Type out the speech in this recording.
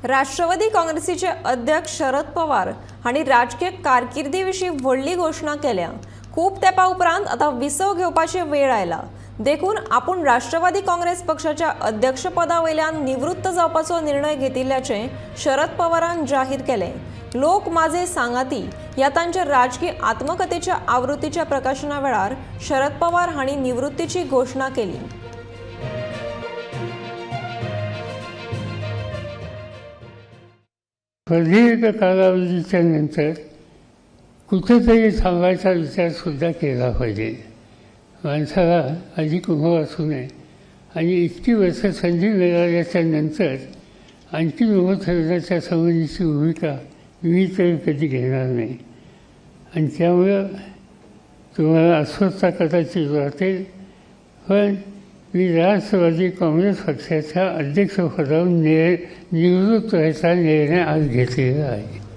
राष्ट्रवादी काँग्रेसीचे अध्यक्ष शरद पवार हांणी राजकीय कारकिर्दीविशीं व्हडली घोषणा केल्या। खूप तेंपा उपरांत आता विसव घेवपाची वेळ आयला। देखून आपूण राष्ट्रवादी काँग्रेस पक्षाच्या अध्यक्षपदावयल्यान निवृत्त जावपाचो निर्णय घेतिल्ल्याचें शरद पवारान जाहीर केलें। लोक माझे सांगाती ह्या तांच्या राजकीय आत्मकथेच्या आवृत्तीच्या प्रकाशना वेळार शरद पवार हांणी निवृत्तीची घोषणा केली। प्रदीर्घ कालावधीच्या नंतर कुठेतरी थांबायचा विचार सुद्धा केला पाहिजे। माणसाला अधिक उभं असू नये आणि इतकी वर्ष संधी मिळाल्याच्या नंतर आणखी उभं ठरण्याच्या संबंधीची भूमिका मी तरी कधी घेणार नाही। आणि त्यामुळं तुम्हाला अस्वस्थता कदाचित वाटेल, पण मी राष्ट्रवादी काँग्रेस पक्षाच्या अध्यक्षपदावरून निवृत्त व्हायचा निर्णय आज घेतलेला आहे।